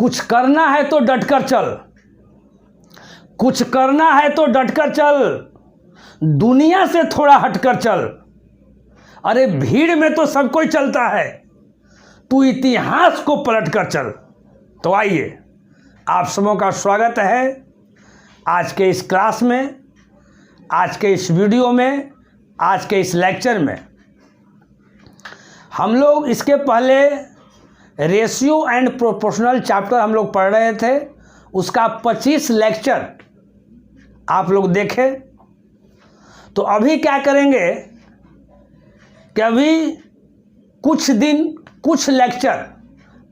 कुछ करना है तो डटकर चल, कुछ करना है तो डटकर चल, दुनिया से थोड़ा हटकर चल। अरे भीड़ में तो सब कोई चलता है, तू इतिहास को पलट कर चल। तो आइए, आप सबों का स्वागत है आज के इस क्लास में, आज के इस वीडियो में, आज के इस लेक्चर में। हम लोग इसके पहले रेशियो एंड प्रोपोर्शनल चैप्टर हम लोग पढ़ रहे थे, उसका 25 लेक्चर आप लोग देखें। तो अभी क्या करेंगे कि अभी कुछ दिन कुछ लेक्चर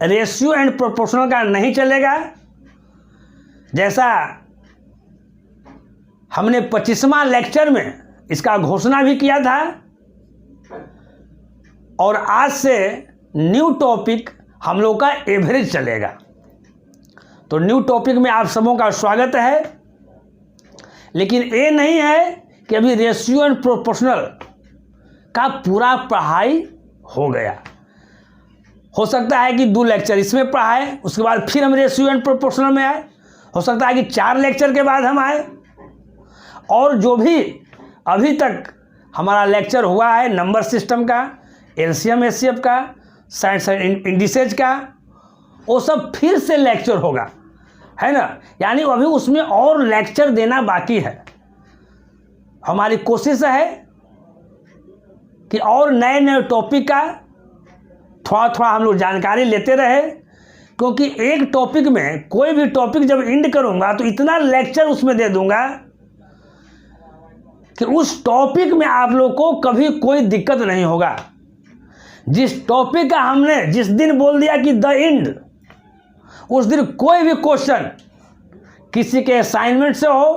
रेशियो एंड प्रोपोर्शनल का नहीं चलेगा। जैसा हमने 25वां लेक्चर में इसका घोषणा भी किया था, और आज से न्यू टॉपिक हम लोग का एवरेज चलेगा। तो न्यू टॉपिक में आप सबों का स्वागत है। लेकिन ये नहीं है कि अभी रेशियो एंड प्रोपोर्शनल का पूरा पढ़ाई हो गया। हो सकता है कि 2 लेक्चर इसमें पढ़ाए, उसके बाद फिर हम रेशियो एंड प्रोपोर्शनल में आए। हो सकता है कि 4 लेक्चर के बाद हम आए। और जो भी अभी तक हमारा लेक्चर हुआ है नंबर सिस्टम का, एलसीएम एचसीएफ का, साइंस इंडिसेज का, वो सब फिर से लेक्चर होगा, है ना। यानी अभी उसमें और लेक्चर देना बाकी है। हमारी कोशिश है कि और नए नए टॉपिक का थोड़ा थोड़ा हम लोग जानकारी लेते रहे, क्योंकि एक टॉपिक में कोई भी टॉपिक जब एंड करूंगा तो इतना लेक्चर उसमें दे दूंगा कि उस टॉपिक में आप लोग को कभी कोई दिक्कत नहीं होगा। जिस टॉपिक का हमने जिस दिन बोल दिया कि द एंड, उस दिन कोई भी क्वेश्चन किसी के असाइनमेंट से हो,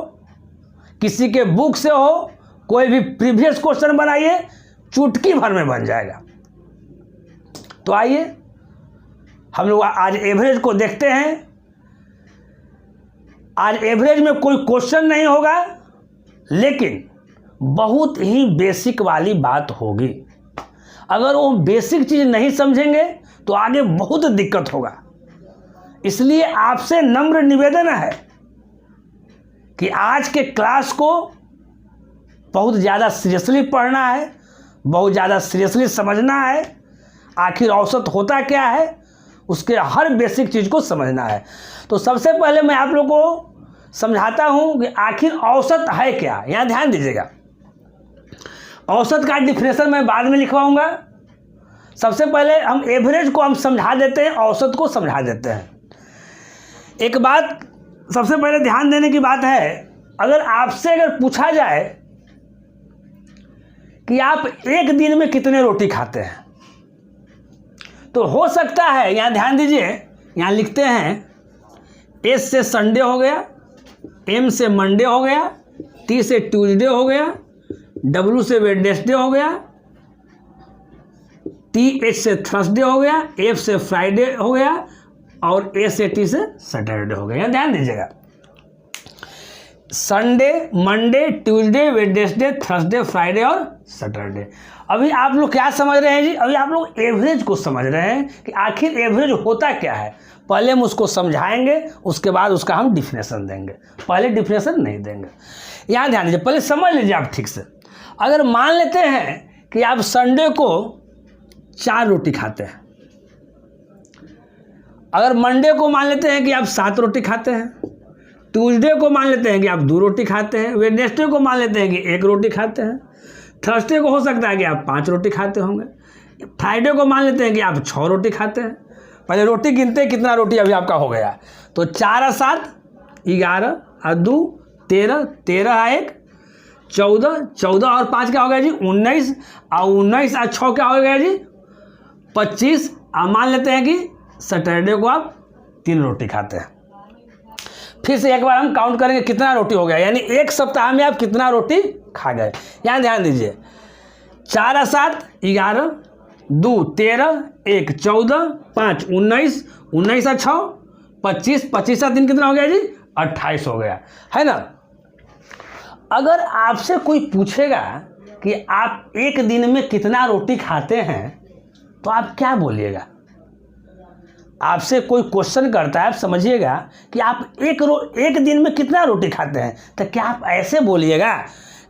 किसी के बुक से हो, कोई भी प्रीवियस क्वेश्चन बनाइए, चुटकी भर में बन जाएगा। तो आइए हम लोग आज एवरेज को देखते हैं। आज एवरेज में कोई क्वेश्चन नहीं होगा, लेकिन बहुत ही बेसिक वाली बात होगी। अगर वो बेसिक चीज़ नहीं समझेंगे तो आगे बहुत दिक्कत होगा। इसलिए आपसे नम्र निवेदन है कि आज के क्लास को बहुत ज़्यादा सीरियसली पढ़ना है, बहुत ज़्यादा सीरियसली समझना है। आखिर औसत होता क्या है, उसके हर बेसिक चीज़ को समझना है। तो सबसे पहले मैं आप लोगों को समझाता हूँ कि आखिर औसत है क्या। यहाँ ध्यान दीजिएगा, औसत का डिफिनेशन मैं बाद में लिखवाऊंगा। सबसे पहले हम एवरेज को हम समझा देते हैं, औसत को समझा देते हैं। एक बात सबसे पहले ध्यान देने की बात है, अगर आपसे अगर पूछा जाए कि आप एक दिन में कितने रोटी खाते हैं, तो हो सकता है, यहाँ ध्यान दीजिए, यहाँ लिखते हैं एस से संडे हो गया, एम से मंडे हो गया, टी से ट्यूसडे हो गया, डब्ल्यू से वेडनेसडे हो गया, टी एच से थर्सडे हो गया, एफ से फ्राइडे हो गया, और ए से टी से सैटरडे हो गया। ध्यान दीजिएगा, Sunday, Monday, Tuesday, Wednesday, Thursday, Friday और सैटरडे। अभी आप लोग क्या समझ रहे हैं जी? अभी आप लोग एवरेज को समझ रहे हैं कि आखिर एवरेज होता क्या है। पहले हम उसको समझाएंगे, उसके बाद उसका हम डिफिनेशन देंगे। पहले डिफिनेशन नहीं देंगे। यहाँ ध्यान दीजिए, पहले समझ लीजिए आप ठीक से। अगर मान लेते हैं कि आप संडे को 4 रोटी खाते हैं, अगर मंडे को मान लेते हैं कि आप 7 रोटी खाते हैं, ट्यूसडे को मान लेते हैं कि आप 2 रोटी खाते हैं, वेडनेसडे को मान लेते हैं कि 1 रोटी खाते हैं, थर्सडे को हो सकता है कि आप 5 रोटी खाते होंगे, फ्राइडे को मान लेते हैं कि आप 6 रोटी खाते हैं। पहले रोटी गिनते हैं, कितना रोटी अभी आपका हो गया। तो 4 और 7 11 और 2 13, 13 और 1 14, 14 और 5 क्या हो गया जी 19, और 19 और 6 क्या हो गया जी 25। अब मान लेते हैं कि सैटरडे को आप 3 रोटी खाते हैं। फिर से एक बार हम काउंट करेंगे कितना रोटी हो गया, यानी एक सप्ताह में आप कितना रोटी खा गए। यहाँ ध्यान दीजिए, 4 और 7 11, 2 13, 1 14, 5 19, 19 और 6 25, 25 और 3 कितना हो गया जी 28 हो गया, है ना। अगर आपसे कोई पूछेगा कि आप एक दिन में कितना रोटी खाते हैं तो आप क्या बोलिएगा? आपसे कोई क्वेश्चन करता है, आप समझिएगा कि आप एक दिन में कितना रोटी खाते हैं, तो क्या आप ऐसे बोलिएगा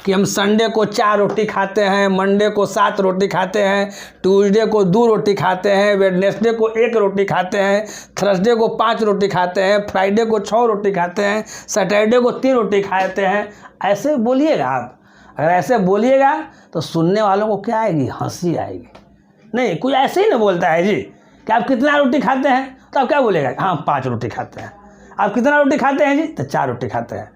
कि हम संडे को 4 रोटी खाते हैं, मंडे को 7 रोटी खाते हैं, ट्यूसडे को 2 रोटी खाते हैं, वेडनेसडे को 1 रोटी खाते हैं, थर्सडे को 5 रोटी खाते हैं, फ्राइडे को 6 रोटी खाते हैं, सैटरडे को 3 रोटी खाते हैं, ऐसे बोलिएगा आप। अगर ऐसे बोलिएगा तो सुनने वालों को क्या आएगी, हंसी आएगी। नहीं, कोई ऐसे ही ना बोलता है जी कि आप कितना रोटी खाते हैं, तो आप क्या बोलेगा, हाँ 5 रोटी खाते हैं। आप कितना रोटी खाते हैं जी, तो 4 रोटी खाते हैं।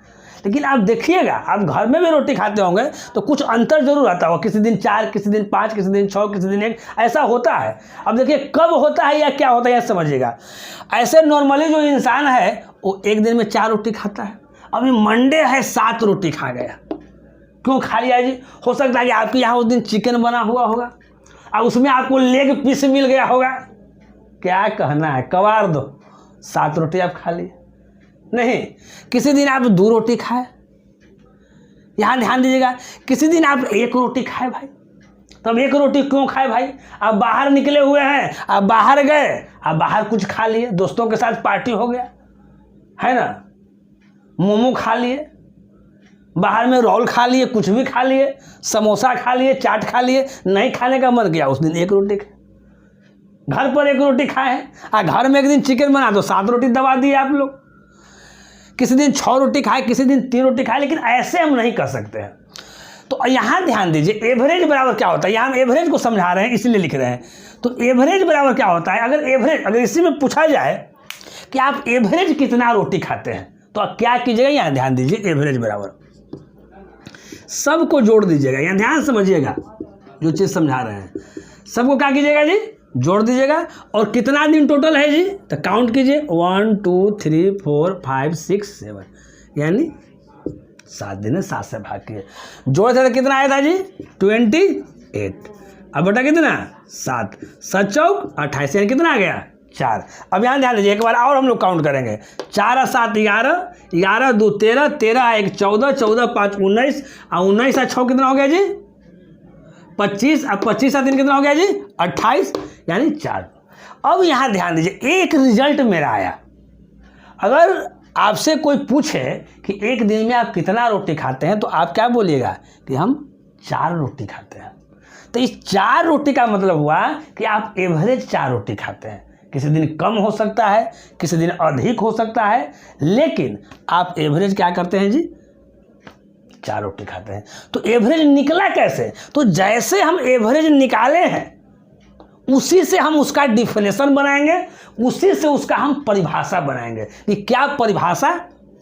लेकिन आप देखिएगा, आप घर में भी रोटी खाते होंगे तो कुछ अंतर जरूर आता होगा, किसी दिन 4, किसी दिन 5, किसी दिन 6, किसी दिन 1, ऐसा होता है। अब देखिए कब होता है या क्या होता है, यह समझिएगा। ऐसे नॉर्मली जो इंसान है वो एक दिन में 4 रोटी खाता है। अभी मंडे है 7 रोटी खा गया, क्यों खा लिया जी? हो सकता है कि आपके यहाँ उस दिन चिकन बना हुआ होगा और उसमें आपको लेग पीस मिल गया होगा। क्या कहना है, कबार दो, 7 रोटी आप खा लिए। नहीं, किसी दिन आप 2 रोटी खाए, यहाँ ध्यान दीजिएगा। किसी दिन आप 1 रोटी खाए भाई, तब 1 रोटी क्यों खाए भाई? आप बाहर निकले हुए हैं, आप बाहर गए, आप बाहर कुछ खा लिए, दोस्तों के साथ पार्टी हो गया है ना, मोमो खा लिए, बाहर में रोल खा लिए, कुछ भी खा लिए, समोसा खा लिए, चाट खा लिए, नहीं खाने का मन किया, उस दिन 1 रोटी खाए। घर पर 1 रोटी खाए हैं, घर में एक दिन चिकन बना तो 7 रोटी दबा दिए आप लोग। किसी दिन 6 रोटी खाए, किसी दिन 3 रोटी खाए, लेकिन ऐसे हम नहीं कर सकते हैं। तो यहाँ ध्यान दीजिए, एवरेज बराबर क्या होता है। यहाँ हम एवरेज को समझा रहे हैं इसलिए लिख रहे हैं। तो एवरेज बराबर क्या होता है, अगर इसी में पूछा जाए कि आप एवरेज कितना रोटी खाते हैं, तो आप क्या कीजिएगा, यहाँ ध्यान दीजिए। एवरेज बराबर सबको जोड़ दीजिएगा, यहाँ ध्यान समझिएगा जो चीज़ समझा रहे हैं, सबको क्या कीजिएगा जी, जोड़ दीजिएगा। और कितना दिन टोटल है जी, तो काउंट कीजिए, 1 2 3 4 5 6 7, यानी 7 दिन है, 7 से भाग किए, जोड़ से कितना आया था जी, 28। अब बटा कितना, 7, 7 चौक 28, यानी कितना आ गया, 4। अब यहाँ ध्यान दीजिए, एक बार और हम लोग काउंट करेंगे। 4 और 7 11, 11 2 13, 13 1 14, 14 5 19, और 19 और 6 कितना हो गया जी, 25, अब 25 और 3 कितना हो गया जी, 28, यानी 4। अब यहाँ ध्यान दीजिए, एक रिजल्ट मेरा आया। अगर आपसे कोई पूछे कि एक दिन में आप कितना रोटी खाते हैं, तो आप क्या बोलिएगा कि हम 4 रोटी खाते हैं। तो इस 4 रोटी का मतलब हुआ कि आप एवरेज 4 रोटी खाते हैं। किसी दिन कम हो सकता है, किसी दिन अधिक हो सकता है, लेकिन आप एवरेज क्या करते हैं जी, 4 रोटी खाते हैं। तो एवरेज निकला कैसे, तो जैसे हम एवरेज निकाले हैं उसी से हम उसका डिफिनेशन बनाएंगे, उसी से उसका हम परिभाषा बनाएंगे कि क्या परिभाषा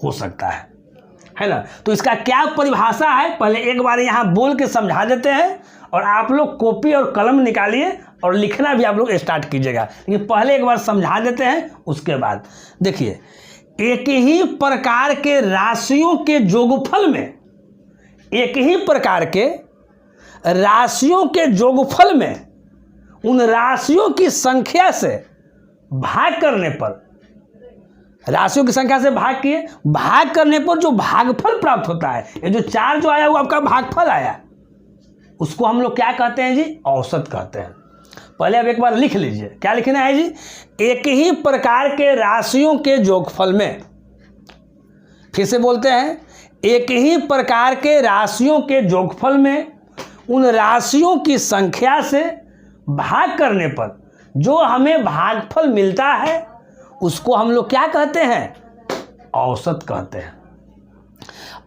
हो सकता है ना। तो इसका क्या परिभाषा है, पहले एक बार यहाँ बोल के समझा देते हैं, और आप लोग कॉपी और कलम निकालिए और लिखना भी आप लोग स्टार्ट कीजिएगा। लेकिन पहले एक बार समझा देते हैं, उसके बाद देखिए, एक ही प्रकार के राशियों के जोगफल में, एक ही प्रकार के राशियों के जोगफल में उन राशियों की संख्या से भाग करने पर, राशियों की संख्या से भाग किए, भाग करने पर जो भागफल प्राप्त होता है, ये जो 4 जो आया वो आपका भागफल आया, उसको हम लोग क्या कहते हैं जी, औसत कहते हैं। पहले अब एक बार लिख लीजिए, क्या लिखना है जी, एक ही प्रकार के राशियों के जोगफल में, फिर से बोलते हैं, एक ही प्रकार के राशियों के जोगफल में उन राशियों की संख्या से भाग करने पर जो हमें भागफल मिलता है उसको हम लोग क्या कहते हैं, औसत कहते हैं।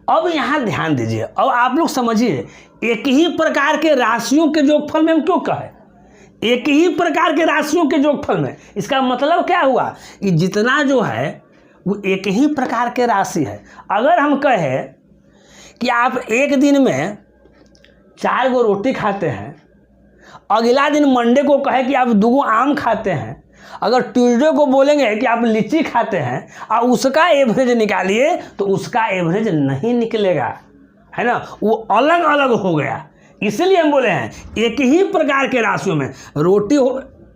अब यहाँ ध्यान दीजिए, अब आप लोग समझिए, एक ही प्रकार के राशियों के जोगफल में हम क्यों कहें, एक ही प्रकार के राशियों के जोगफल में, इसका मतलब क्या हुआ कि जितना जो है वो एक ही प्रकार के राशि है। अगर हम कहें कि आप एक दिन में 4 गो रोटी खाते हैं, अगला दिन मंडे को कहे कि आप 2 गो आम खाते हैं, अगर ट्यूसडे को बोलेंगे कि आप लीची खाते हैं और उसका एवरेज निकालिए, तो उसका एवरेज नहीं निकलेगा, है ना, वो अलग अलग हो गया। इसलिए हम बोले हैं एक ही प्रकार के राशियों में रोटी हो,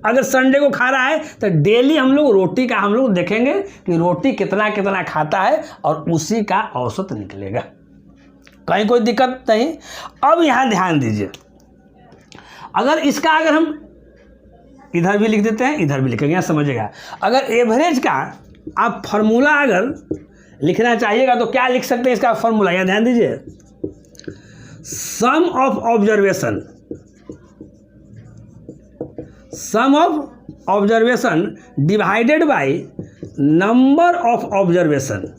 अगर संडे को खा रहा है तो डेली हम लोग रोटी का हम लोग देखेंगे कि रोटी कितना कितना खाता है और उसी का औसत निकलेगा, कहीं कोई दिक्कत नहीं। अब यहाँ ध्यान दीजिए, अगर हम इधर भी लिख देते हैं, इधर भी लिखेंगे, यहाँ समझिएगा। अगर एवरेज का आप फार्मूला अगर लिखना चाहिएगा तो क्या लिख सकते हैं इसका फार्मूला, यहाँ ध्यान दीजिए, sum of observation divided by number of observation.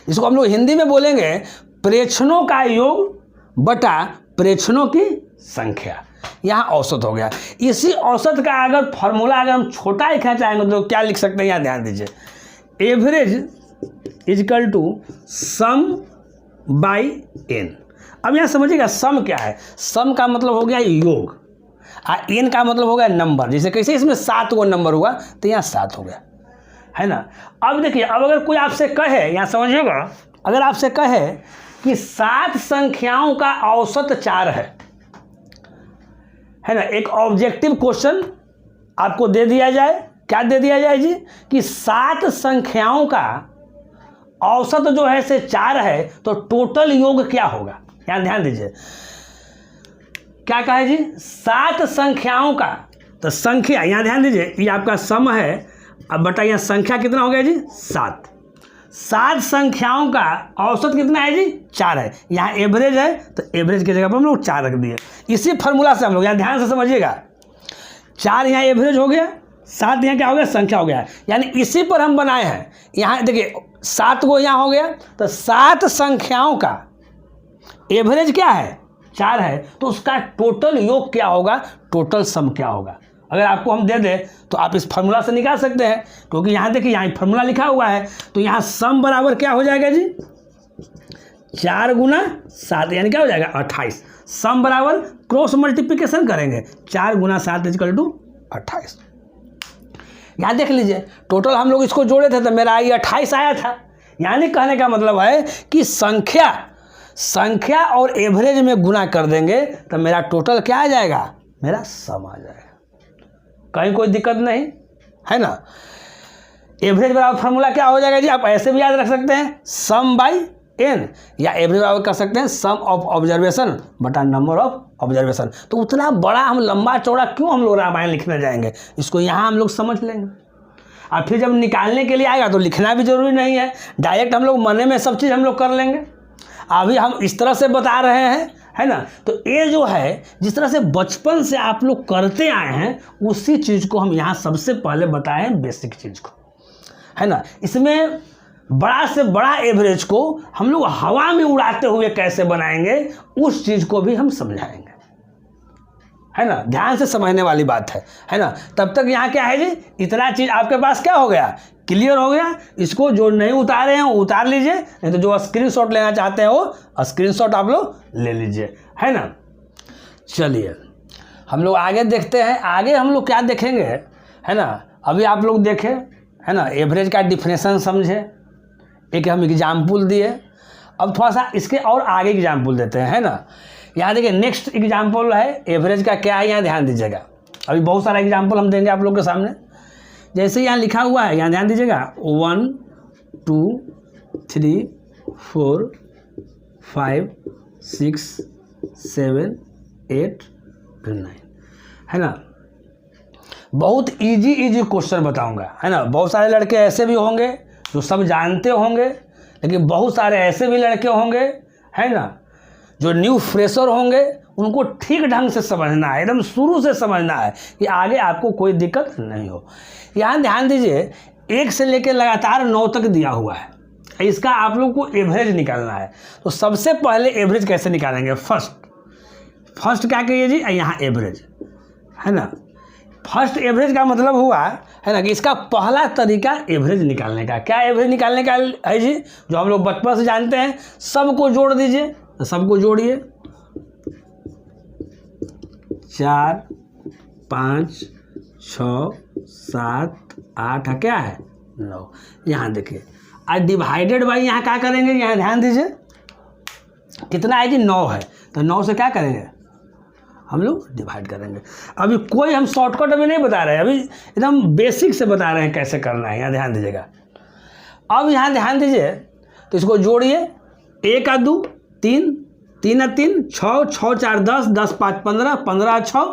इसको हम लोग हिंदी में बोलेंगे प्रेक्षणों का योग बटा प्रेक्षणों की संख्या, यहाँ औसत हो गया। इसी औसत का अगर फॉर्मूला अगर हम छोटा लिखना चाहेंगे तो क्या लिख सकते हैं, यहाँ ध्यान दीजिए, average is equal to sum by n. अब यहाँ समझिएगा सम क्या है, सम का मतलब हो गया योग और एन का मतलब हो गया नंबर। जैसे कैसे इसमें 7 गो नंबर हुआ तो यहाँ 7 हो गया, है ना। अब देखिए, अब अगर कोई आपसे कहे, यहाँ समझिएगा, अगर आपसे कहे कि 7 संख्याओं का औसत 4 है ना, एक ऑब्जेक्टिव क्वेश्चन आपको दे दिया जाए, क्या दे दिया जाए जी, कि 7 संख्याओं का औसत जो है से 4 है, तो टोटल योग क्या होगा। यहाँ ध्यान दीजिए, क्या कहा है जी, 7 संख्याओं का, तो संख्या, यहाँ ध्यान दीजिए, ये आपका सम है, अब बटा यहाँ संख्या कितना हो गया जी, 7। 7 संख्याओं का औसत कितना है जी, 4 है। यहाँ एवरेज है तो एवरेज की जगह पर हम लोग 4 रख दिए। इसी फार्मूला से हम लोग, यहाँ ध्यान से समझिएगा, 4 यहाँ एवरेज हो गया, 7 यहाँ क्या हो गया, संख्या हो गया, यानी इसी पर हम बनाए हैं। यहाँ देखिए 7 को यहाँ हो गया, तो 7 संख्याओं का एवरेज क्या है, 4 है, तो उसका टोटल योग क्या होगा, टोटल सम क्या होगा। अगर आपको हम दे दें तो आप इस फार्मूला से निकाल सकते हैं, क्योंकि यहाँ देखिए यहाँ फार्मूला लिखा हुआ है, तो यहाँ सम बराबर क्या हो जाएगा जी, 4 गुना 7 यानी क्या हो जाएगा 28। सम बराबर क्रॉस मल्टीप्लिकेशन करेंगे, 4 गुना 7 इक्वल टू 28। यहाँ देख लीजिए, टोटल हम लोग इसको जोड़े थे तो मेरा ये 28 आया था। यानी कहने का मतलब है कि संख्या और एवरेज में गुना कर देंगे तो मेरा टोटल क्या आ जाएगा, मेरा सम आ जाएगा। कहीं कोई दिक्कत नहीं है ना। एवरेज बराबर फार्मूला क्या हो जाएगा जी, आप ऐसे भी याद रख सकते हैं, सम बाई एन, या एवरेज बराबर कर सकते हैं सम ऑफ ऑब्जर्वेशन बटा नंबर ऑफ ऑब्जर्वेशन। तो उतना बड़ा हम लंबा चौड़ा क्यों हम लोग रामायण लिखने जाएंगे, इसको यहाँ हम लोग समझ लेंगे। और फिर जब निकालने के लिए आएगा तो लिखना भी जरूरी नहीं है, डायरेक्ट हम लोग मन में सब चीज़ हम लोग कर लेंगे। अभी हम इस तरह से बता रहे हैं, है ना। तो ये जो है, जिस तरह से बचपन से आप लोग करते आए हैं, उसी चीज़ को हम यहाँ सबसे पहले बताए हैं, बेसिक चीज़ को, है ना। इसमें बड़ा से बड़ा एवरेज को हम लोग हवा में उड़ाते हुए कैसे बनाएंगे, उस चीज़ को भी हम समझाएंगे, है ना। ध्यान से समझने वाली बात है ना। तब तक यहाँ क्या है जी, इतना चीज़ आपके पास क्या हो गया, क्लियर हो गया। इसको जो नहीं उतारे हैं उतार लीजिए, नहीं तो जो स्क्रीनशॉट लेना चाहते हैं वो स्क्रीनशॉट आप लोग ले लीजिए, है ना। चलिए हम लोग आगे देखते हैं, आगे हम लोग क्या देखेंगे, है ना। अभी आप लोग देखें, है ना, एवरेज का डिफिनेशन समझे, एक हम एग्जाम्पल दिए। अब थोड़ा सा इसके और आगे एग्जाम्पल देते हैं, है ना। यहाँ देखिए नेक्स्ट एग्जाम्पल है एवरेज का क्या है, यहाँ ध्यान दीजिएगा। अभी बहुत सारा एग्जाम्पल हम देंगे आप लोग के सामने। जैसे यहाँ लिखा हुआ है, यहाँ ध्यान दीजिएगा, 1 2 3 4 5 6 7 8 9, है ना। बहुत इजी क्वेश्चन बताऊंगा, है ना। बहुत सारे लड़के ऐसे भी होंगे जो सब जानते होंगे, लेकिन बहुत सारे ऐसे भी लड़के होंगे, है ना, जो न्यू फ्रेशर होंगे। उनको ठीक ढंग से समझना है, एकदम शुरू से समझना है कि आगे आपको कोई दिक्कत नहीं हो। यहाँ ध्यान दीजिए, 1 से लेकर लगातार 9 तक दिया हुआ है, इसका आप लोग को एवरेज निकालना है। तो सबसे पहले एवरेज कैसे निकालेंगे, फर्स्ट क्या कहिए जी, यहाँ एवरेज, है ना। फर्स्ट एवरेज का मतलब हुआ, है ना, कि इसका पहला तरीका एवरेज निकालने का। क्या एवरेज निकालने का है जी, जो हम लोग बचपन से जानते हैं, सबको जोड़ दीजिए। तो सबको जोड़िए, 4 5 6 7 8 क्या है 9। यहाँ देखिए, आज डिवाइडेड बाई यहाँ क्या करेंगे, यहाँ ध्यान दीजिए, कितना है जी 9 है, तो 9 से क्या करेंगे हम लोग डिवाइड करेंगे। अभी कोई हम शॉर्टकट अभी नहीं बता रहे हैं, अभी एकदम बेसिक से बता रहे हैं कैसे करना है, यहाँ ध्यान दीजिएगा। अब यहाँ ध्यान दीजिए, तो इसको जोड़िए, 1 और 2 3 3 3 6, 6 4 10, 10 5 15, 15 6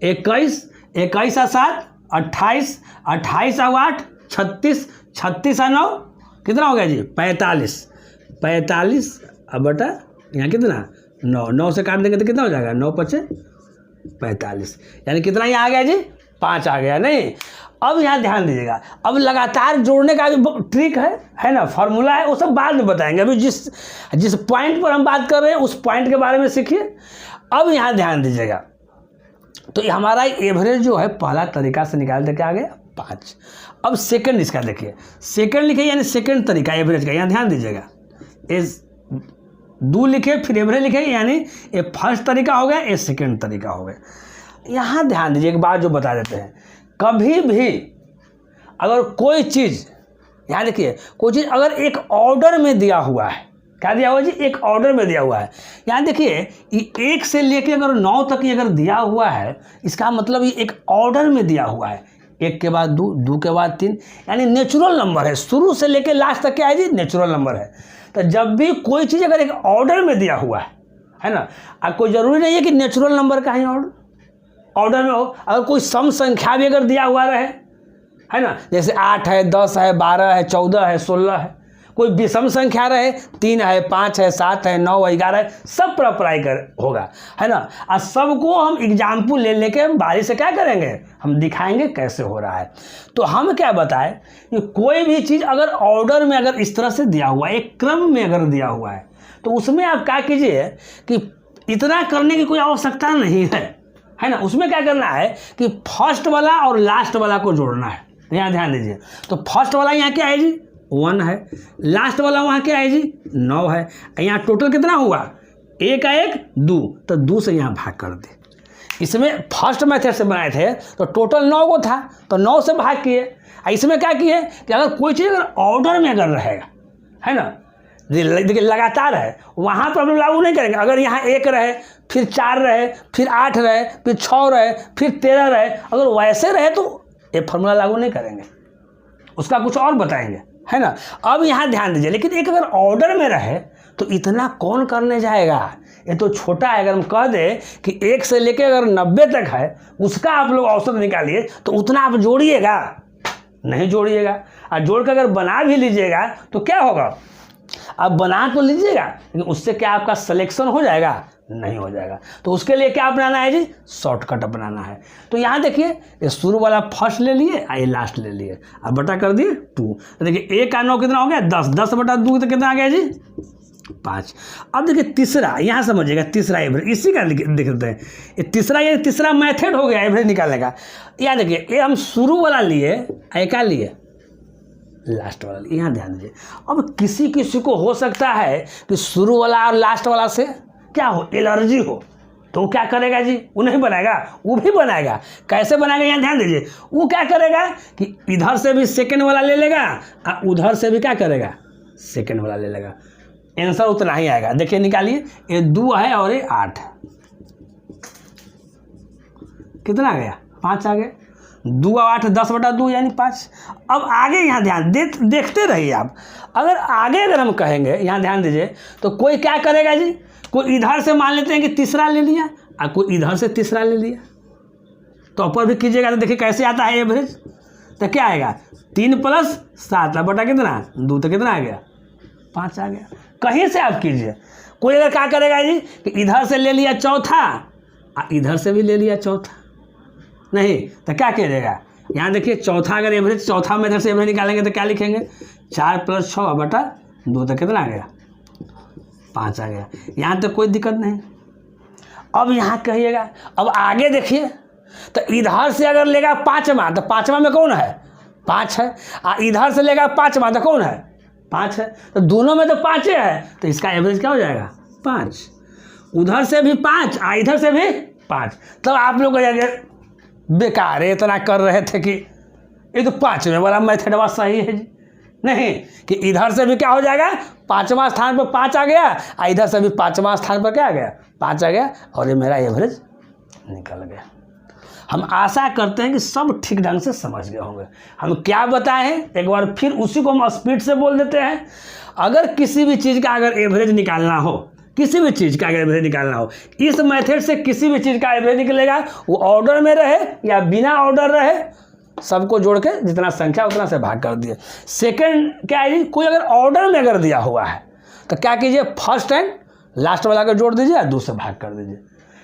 21, 21 7 28, 28 8 36, 36 9 कितना हो गया जी 45, 45 अब बटा यहाँ कितना 9, 9 से काट देंगे तो कितना हो जाएगा 9 5 45, यानी कितना यहाँ आ गया जी 5 आ गया। नहीं, अब यहाँ ध्यान दीजिएगा, अब लगातार जोड़ने का भी ट्रिक है ना, फार्मूला है, वो सब बाद में बताएंगे। अभी जिस पॉइंट पर हम बात कर रहे हैं उस पॉइंट के बारे में सीखिए। अब यहाँ ध्यान दीजिएगा, तो ये हमारा एवरेज जो है पहला तरीका से निकाल दे के आ गया 5। अब सेकंड इसका देखिए, सेकंड लिखे यानी सेकंड तरीका एवरेज का, यहाँ ध्यान दीजिएगा, इस 2 लिखे फिर एवरेज लिखे, यानी ये फर्स्ट तरीका हो गया, ये सेकंड तरीका हो गया। यहाँ ध्यान दीजिए एक बात जो बता देते हैं, कभी भी अगर कोई चीज़, यहाँ देखिए, कोई चीज़ अगर एक ऑर्डर में दिया हुआ है, क्या दिया हुआ जी, एक ऑर्डर में दिया हुआ है। यहाँ देखिए 1 से लेके अगर 9 तक ये अगर दिया हुआ है, इसका मतलब ये एक ऑर्डर में दिया हुआ है, 1 के बाद 2, 2 के बाद 3, यानी नेचुरल नंबर है, शुरू से लेके लास्ट तक क्या है जी, नेचुरल नंबर है। तो जब भी कोई चीज़ अगर एक ऑर्डर में दिया हुआ है ना, अब कोई ज़रूरी नहीं है कि नेचुरल नंबर का ही ऑर्डर में हो, अगर कोई सम संख्या भी अगर दिया हुआ रहे, है ना, जैसे 8 है, 10 है, 12 है, 14 है, 16 है, कोई विषम संख्या रहे, 3 है, 5 है, 7 है, 9 है, 11 है, सब पर अप्लाई कर होगा, है ना। और सबको हम एग्जाम्पल ले लेके बारी से क्या करेंगे, हम दिखाएंगे कैसे हो रहा है। तो हम क्या बताएं कि कोई भी चीज़ अगर ऑर्डर में अगर इस तरह से दिया हुआ है, एक क्रम में अगर दिया हुआ है, तो उसमें आप क्या कीजिए कि इतना करने की कोई आवश्यकता नहीं है ना। उसमें क्या करना है कि फर्स्ट वाला और लास्ट वाला को जोड़ना है। यहाँ ध्यान दीजिए, तो फर्स्ट वाला यहाँ क्या है जी 1 है, लास्ट वाला वहाँ क्या है जी 9 है। यहाँ टोटल कितना हुआ, 1 का 1 2, तो 2 से यहाँ भाग कर दे। इसमें फर्स्ट मेथड से बनाए थे तो टोटल 9 को था, तो 9 से भाग किए। इसमें क्या किए कि अगर कोई चीज़ अगर ऑर्डर में अगर रहेगा, है ना, देखिए लगातार है, वहाँ पर हम लोग लागू नहीं करेंगे। अगर यहाँ 1 रहे, फिर 4 रहे, फिर 8 रहे, फिर 6 रहे, फिर 13 रहे, अगर वैसे रहे तो ये फॉर्मूला लागू नहीं करेंगे, उसका कुछ और बताएंगे, है ना। अब यहाँ ध्यान दीजिए, लेकिन एक अगर ऑर्डर में रहे तो इतना कौन करने जाएगा, ये तो छोटा है। अगर हम कह दें कि 1 से लेकर अगर 90 तक है, उसका आप लोग औसत निकालिए, तो उतना आप जोड़िएगा नहीं, जोड़िएगा। और जोड़ कर अगर बना भी लीजिएगा तो क्या होगा, आप बना तो लीजिएगा, लेकिन उससे क्या आपका सिलेक्शन हो जाएगा, नहीं हो जाएगा। तो उसके लिए क्या अपनाना है जी, शॉर्टकट अपनाना है। तो यहाँ देखिए, ये शुरू वाला फर्स्ट ले लिए, ये लास्ट ले लिए, अब बटा कर दिए 2। तो देखिए 1 का 9 कितना हो गया 10, 10 बटा 2 तो कितना आ गया जी 5। अब देखिए तीसरा, यहाँ समझिएगा, तीसरा एवरेज इसी का देख लेते हैं। ये तीसरा मेथड हो गया एवरेज निकालने का। यहाँ देखिए, ये हम शुरू वाला लिए, क्या लिए लास्ट वाला। यहाँ ध्यान दीजिए, अब किसी को हो सकता है कि शुरू वाला और लास्ट वाला से क्या हो, एलर्जी हो, तो वो क्या करेगा जी, वो नहीं बनाएगा, वो भी बनाएगा। कैसे बनाएगा, यहाँ ध्यान दीजिए, वो क्या करेगा कि इधर से भी सेकंड वाला ले लेगा और उधर से भी क्या करेगा, सेकंड वाला ले लेगा। आंसर उतना ही आएगा। देखिए निकालिए, ये 2 है और ये 8 है, कितना आ गया 5 आ गया। 2 और 8 10 बटा 2 यानी 5। अब आगे यहाँ ध्यान देखते रहिए आप। अगर आगे अगर हम कहेंगे, यहाँ ध्यान दीजिए, तो कोई क्या करेगा जी, कोई इधर से मान लेते हैं कि तीसरा ले लिया और कोई इधर से तीसरा ले लिया, तो ऊपर भी कीजिएगा तो देखिए कैसे आता है एवरेज। तो क्या आएगा 3 + 7 बटा कितना 2, तो कितना आ गया 5 आ गया। कहीं से आप कीजिए, कोई अगर क्या करेगा जी कि इधर से ले लिया चौथा और इधर से भी ले लिया चौथा, नहीं तो क्या करेगा, यहाँ देखिए चौथा अगर एवरेज, चौथा मेथड से एवरेज निकालेंगे तो क्या लिखेंगे 4 + 6 बटा 2, तो कितना आ गया 5 आ गया। यहाँ तो कोई दिक्कत नहीं। अब यहाँ कहिएगा, अब आगे देखिए, तो इधर से अगर लेगा 5वां, तो 5वां में कौन है 5 है, और इधर से लेगा 5वां तो कौन है 5 है, तो दोनों में तो 5 है, तो इसका एवरेज क्या हो जाएगा 5। उधर से भी 5 और इधर से भी 5। तो आप लोग बेकार है, इतना कर रहे थे कि ये तो 5वें वाला मेथड बात सही है जी, नहीं कि इधर से भी क्या हो जाएगा 5वां स्थान पर 5 आ गया और इधर से भी 5वां स्थान पर क्या आ गया 5 आ गया, और ये मेरा एवरेज निकल गया। हम आशा करते हैं कि सब ठीक ढंग से समझ गए होंगे। हम क्या बताए हैं, एक बार फिर उसी को हम स्पीड से बोल देते हैं। अगर किसी भी चीज़ का अगर एवरेज निकालना हो, किसी भी चीज़ का अगर एवरेज निकालना हो, इस मेथड से किसी भी चीज़ का एवरेज निकलेगा, वो ऑर्डर में रहे या बिना ऑर्डर रहे, सबको जोड़ के जितना संख्या उतना से भाग कर दिए। सेकंड क्या है जी, कोई अगर ऑर्डर में अगर दिया हुआ है तो क्या कीजिए, फर्स्ट एंड लास्ट वाला को जोड़ दीजिए, दूसरे भाग कर दीजिए।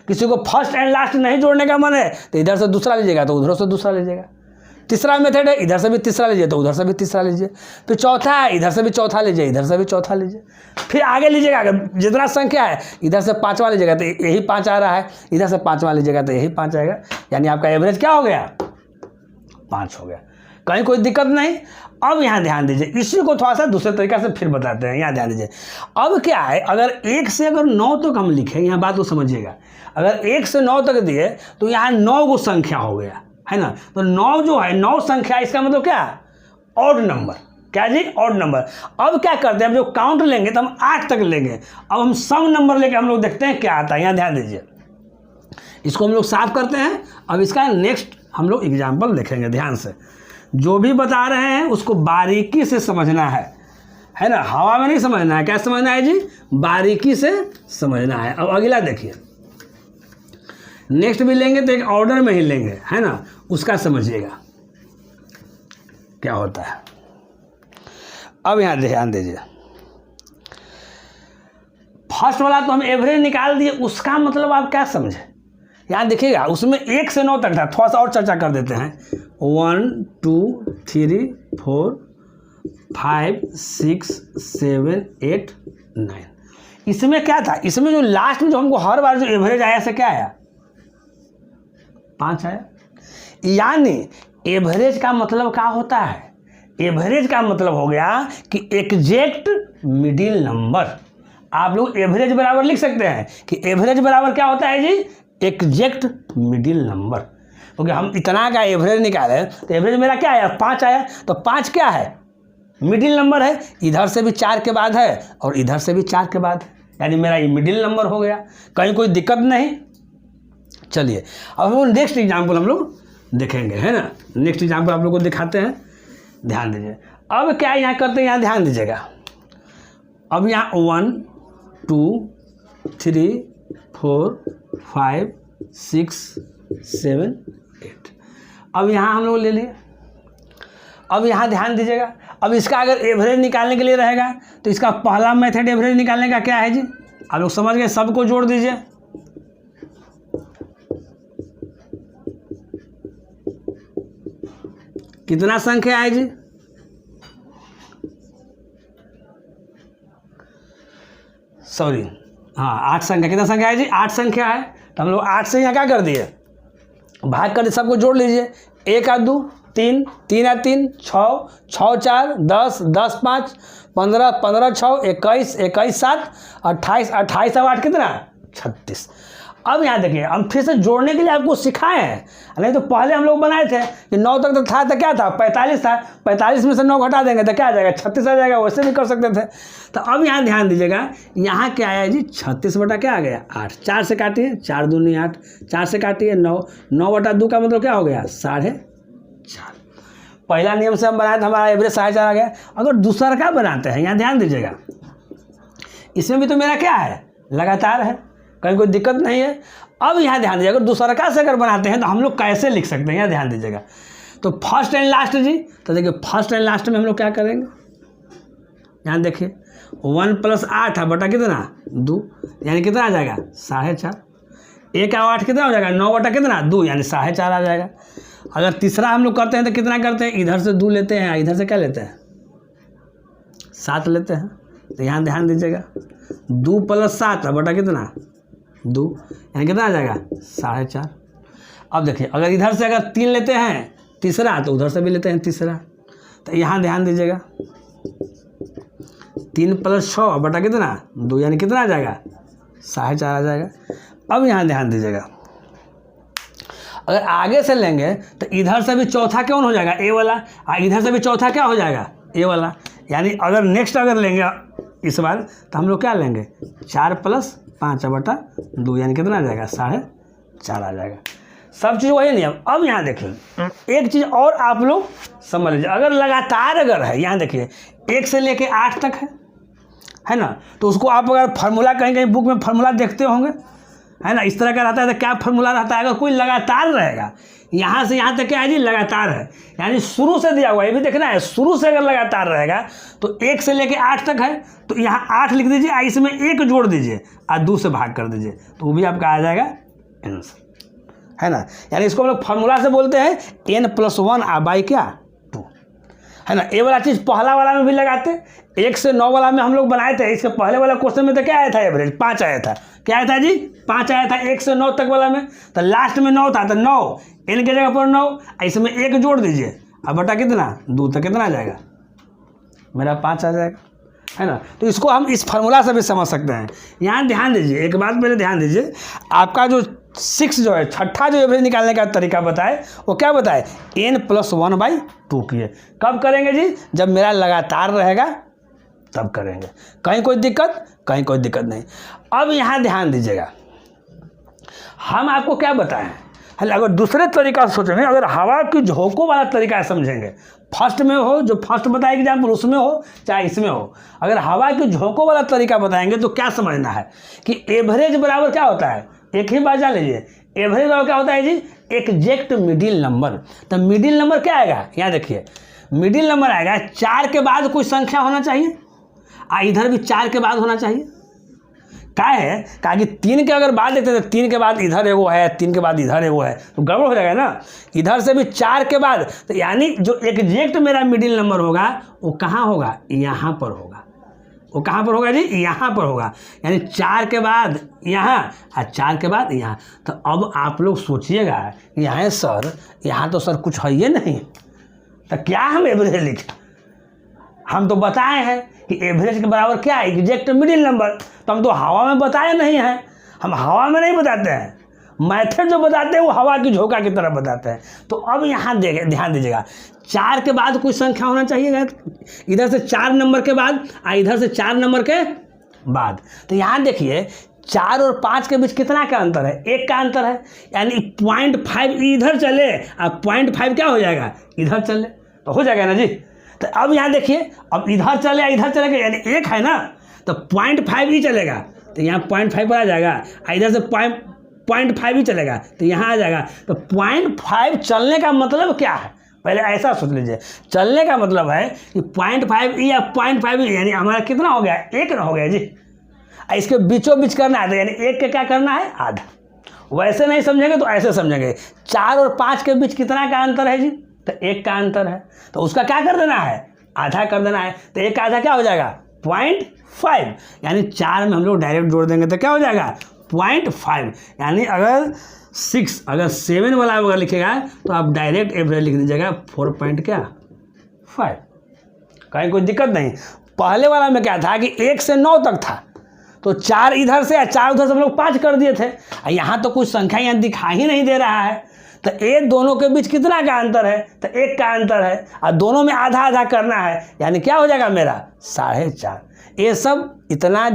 किसी को फर्स्ट एंड लास्ट नहीं जोड़ने का मन है तो इधर से दूसरा लीजिएगा तो उधर से दूसरा लीजिएगा। तीसरा मेथड है, इधर से भी तीसरा लीजिए तो उधर से भी तीसरा लीजिए। फिर चौथा है, इधर से भी चौथा लीजिए, इधर से भी चौथा लीजिए। फिर आगे लीजिएगा, अगर जितना संख्या है इधर से पाँचवा लीजिएगा तो यही 5 आ रहा है, इधर से पाँचवा लीजिएगा तो यही 5 आएगा, यानी आपका एवरेज क्या हो गया, 5 हो गया। कहीं कोई दिक्कत नहीं। अब यहाँ ध्यान दीजिए, इसी को थोड़ा सा दूसरे तरीके से फिर बताते हैं। यहाँ ध्यान दीजिए, अब क्या है, अगर 1 से अगर 9 तक हम लिखें, यहाँ बात को समझिएगा, अगर 1 से 9 तक दिए तो यहाँ 9 को संख्या हो गया है ना। तो 9 जो है 9 संख्या, इसका मतलब क्या, ऑड नंबर। क्या जी, ऑड नंबर। अब क्या करते हैं, हम जो काउंट लेंगे तो हम 8 तक लेंगे। अब हम सम नंबर लेके हम लोग देखते हैं क्या आता है। यहाँ ध्यान दीजिए, इसको हम लोग साफ करते हैं। अब इसका नेक्स्ट हम लोग एग्जाम्पल देखेंगे ध्यान से। जो भी बता रहे हैं उसको बारीकी से समझना है ना, हवा में नहीं समझना है। क्या समझना है जी, बारीकी से समझना है। अब अगला देखिए, नेक्स्ट भी लेंगे तो एक ऑर्डर में ही लेंगे, है ना, उसका समझिएगा क्या होता है। अब यहाँ ध्यान दीजिए, फर्स्ट वाला तो हम एवरेज निकाल दिए, उसका मतलब आप क्या समझे। यहाँ देखिएगा, उसमें 1 से 9 तक था, थोड़ा सा और चर्चा कर देते हैं। 1 2 3 4 5 6 7 8 9। इसमें क्या था, इसमें जो लास्ट में जो हमको हर बार जो एवरेज आया से क्या आया, 5 आया। यानी एवरेज का मतलब क्या होता है, एवरेज का मतलब हो गया कि एग्जैक्ट मिडिल नंबर। आप लोग एवरेज बराबर लिख सकते हैं कि एवरेज बराबर क्या होता है जी, एग्जैक्ट मिडिल नंबर। क्योंकि हम इतना का एवरेज निकाले तो एवरेज मेरा क्या आया, 5 आया। तो 5 क्या है, मिडिल नंबर है, इधर से भी 4 के बाद है और इधर से भी 4 के बाद है, यानी मेरा ये मिडिल नंबर हो गया। कहीं कोई दिक्कत नहीं। चलिए अब हम नेक्स्ट एग्जाम्पल हम लोग देखेंगे, है ना। नेक्स्ट एग्जाम्पल आप लोग को दिखाते हैं, ध्यान दीजिए। अब क्या यहाँ करते हैं, यहाँ ध्यान दीजिएगा। अब यहाँ 1 2 3 4 5 6 7 8। अब यहाँ हम लोग ले लिए। अब यहाँ ध्यान दीजिएगा, अब इसका अगर एवरेज निकालने के लिए रहेगा तो इसका पहला मेथड एवरेज निकालने का क्या है जी, आप लोग समझ गए। सबको जोड़ दीजिए, कितना संख्या है जी, सॉरी हाँ 8 संख्या। कितना संख्या है जी, 8 संख्या है। तो हम लोग 8 से यहाँ क्या कर दिए, भाग कर दिए, सबको जोड़ लीजिए। 1 और 2 3, 3 और 3 6, 6 4 10, 10 5 15, 15 6 21, 21 7 28, 28 और 8 कितना, 36। अब यहाँ देखिए, हम फिर से जोड़ने के लिए आपको सिखाए हैं, नहीं तो पहले हम लोग बनाए थे कि 9 तक तो था तो क्या था, 45 था, 45 में से 9 घटा देंगे तो क्या आ जाएगा, 36 आ जाएगा। वैसे भी कर सकते थे। तो अब यहाँ ध्यान दीजिएगा, यहाँ क्या आया जी, 36 बटा क्या आ गया, 8। 4 से काटिए, 4 दूनी 8, 4 से काटिए 9, 9 बटा 2 का मतलब क्या हो गया, 4.5। पहला नियम से हम बनाए थे, हमारा एवरेज 4.5 आ गया। अगर दूसरा का बनाते हैं, यहाँ ध्यान दीजिएगा, इसमें भी तो मेरा क्या है, लगातार है, कहीं कोई दिक्कत नहीं है। अब यहाँ ध्यान दीजिएगा, दूसरा का से अगर बनाते हैं तो हम लोग कैसे लिख सकते हैं, यहाँ ध्यान दीजिएगा। तो फर्स्ट एंड लास्ट जी, तो देखिए फर्स्ट एंड लास्ट में हम लोग क्या करेंगे, यहाँ देखिए 1 + 8 बटा कितना 2, यानी कितना आ जाएगा 4.5। 1 और 8 कितना हो जाएगा, 9 बटा कितना 2, यानी 4.5 आ जाएगा। अगर तीसरा हम लोग करते हैं तो कितना करते हैं, इधर से 2 लेते हैं, इधर से क्या लेते हैं, 7 लेते हैं। तो यहाँ ध्यान दीजिएगा, 2 + 7 बटा कितना 2, यानी कितना आ जाएगा 4.5। अब देखिए, अगर इधर से अगर 3 लेते हैं तीसरा, तो उधर से भी लेते हैं तीसरा। तो यहाँ ध्यान दीजिएगा, 3 + 6 बटा कितना 2, यानी कितना आ जाएगा 4.5 आ जाएगा। अब यहाँ ध्यान दीजिएगा, अगर आगे से लेंगे तो इधर से भी चौथा कौन हो जाएगा, ए वाला, और इधर से भी चौथा क्या हो जाएगा, ए वाला। यानी अगर नेक्स्ट अगर लेंगे इस बार तो हम लोग क्या लेंगे, 4 + 5 बटा 2, यानी कितना आ जाएगा 4.5 आ जाएगा। सब चीज़ वही नियम। अब यहाँ देखिए, एक चीज़ और आप लोग समझ लीजिए, अगर लगातार अगर है, यहाँ देखिए 1 से लेके 8 तक है, है ना। तो उसको आप अगर फार्मूला कहीं कहीं बुक में फार्मूला देखते होंगे, है ना, इस तरह का रहता है। तो क्या फार्मूला रहता है, अगर कोई लगातार रहेगा यहाँ से यहाँ तक क्या है जी, लगातार है, यानी शुरू से दिया हुआ है, ये भी देखना है, शुरू से अगर लगातार रहेगा तो 1 से लेके 8 तक है, तो यहाँ 8 लिख दीजिए, इसमें 1 जोड़ दीजिए और 2 से भाग कर दीजिए, तो वो भी आपका आ जाएगा आंसर, है ना। यानी इसको हम लोग फार्मूला से बोलते हैं n+1 बाई क्या 2, है ना। ये वाला चीज़ पहला वाला में भी लगाते, 1 से 9 वाला में हम लोग बनाए थे। इसके पहले वाला क्वेश्चन में तो क्या आया था, एवरेज 5 आया था। क्या आया था जी, 5 आया था 1 से 9 तक वाला में। तो लास्ट में 9 था, तो 9 n के जगह पर 9, इसमें 1 जोड़ दीजिए, अब बटा कितना 2, तो कितना आ जाएगा मेरा 5 आ जाएगा, है ना। तो इसको हम इस फार्मूला से भी समझ सकते हैं। यहाँ ध्यान दीजिए, एक बात पहले ध्यान दीजिए, आपका जो 6 जो है, छठा जो एवरेज निकालने का तरीका बताए, वो क्या बताए, n+1/2 किए। कब करेंगे जी, जब मेरा लगातार रहेगा तब करेंगे, कहीं कोई दिक्कत, कहीं कोई दिक्कत नहीं। अब यहाँ ध्यान दीजिएगा, हम आपको क्या बताएं, अगर दूसरे तरीका से सोचेंगे, अगर हवा की झोंकों वाला तरीका समझेंगे, फर्स्ट में हो, जो फर्स्ट बताया एग्जाम्पल उसमें हो चाहे इसमें हो, अगर हवा की झोंकों वाला तरीका बताएंगे तो क्या समझना है कि एवरेज बराबर क्या होता है, एक ही बात जान लीजिए, एवरेज बराबर क्या होता है जी, एग्जैक्ट मिडिल नंबर। तो मिडिल नंबर क्या आएगा, यहाँ देखिए, मिडिल नंबर आएगा 4 के बाद कोई संख्या होना चाहिए, इधर भी 4 के बाद होना चाहिए। क्या है, कहा कि 3 के अगर बाद देखते हैं तो 3 के बाद इधर एगो है, 3 के बाद इधर एगो है, तो गड़बड़ हो जाएगा ना। इधर से भी 4 के बाद, तो यानी जो एग्जैक्ट मेरा मिडिल नंबर होगा वो कहाँ होगा, यहाँ पर होगा। वो कहाँ पर होगा जी, यहाँ पर होगा, यानी 4 के बाद यहाँ और 4 के बाद यहाँ। तो अब आप लोग सोचिएगा, यहाँ सर, यहाँ तो सर कुछ है ही नहीं, तो क्या हम एवरेज लिखें। हम तो बताए हैं कि एवरेज के बराबर क्या है, एग्जैक्ट मिडिल नंबर। तो हम तो हवा में बताए नहीं हैं, हम हवा में नहीं बताते हैं, मैथड जो बताते हैं वो हवा की झोंका की तरह बताते हैं। तो अब यहाँ ध्यान दीजिएगा, 4 के बाद कोई संख्या होना चाहिए, इधर से 4 नंबर के बाद और इधर से 4 नंबर के बाद। तो यहाँ देखिए 4 और 5 के बीच कितना का अंतर है, 1 का अंतर है, यानी 0.5 इधर चले और 0.5 क्या हो जाएगा, इधर चले, तो हो जाएगा ना जी। तो अब यहाँ देखिए, अब इधर चले इधर चलेगा, यानी 1 है ना, तो 0.5 ही चलेगा, तो यहाँ 0.5 पर आ जाएगा, इधर से 0.5 ही चलेगा तो यहाँ आ जाएगा। तो 0.5 चलने का मतलब क्या है, पहले ऐसा सोच लीजिए, चलने का मतलब है कि 0.5 या 0.5 यानी हमारा कितना हो गया, 1 हो गया जी। इसके बीचों बीच करना है, तो यानी 1 के क्या करना है, आधा। वैसे नहीं समझेंगे तो ऐसे समझेंगे, 4 और 5 के बीच कितना का अंतर है जी, तो 1 का अंतर है, तो उसका क्या कर देना है, आधा कर देना है। तो 1 का आधा क्या हो जाएगा, 0.5, यानी 4 में हम लोग डायरेक्ट जोड़ देंगे तो क्या हो जाएगा 0.5। यानी अगर 6 अगर 7 वाला अगर लिखेगा तो आप डायरेक्ट एवरेज लिख दीजिएगा 4.5। कहीं कोई दिक्कत नहीं। पहले वाला में क्या था कि 1 से 9 तक था, तो 4 इधर से या 4 उधर से हम लोग 5 कर दिए थे। यहाँ तो कुछ संख्या यहाँ दिखा ही नहीं दे रहा है, तो ये दोनों के बीच कितना का अंतर है, तो 1 का अंतर है, और दोनों में आधा आधा करना है, यानी क्या हो जाएगा मेरा 4.5। ये सब इतना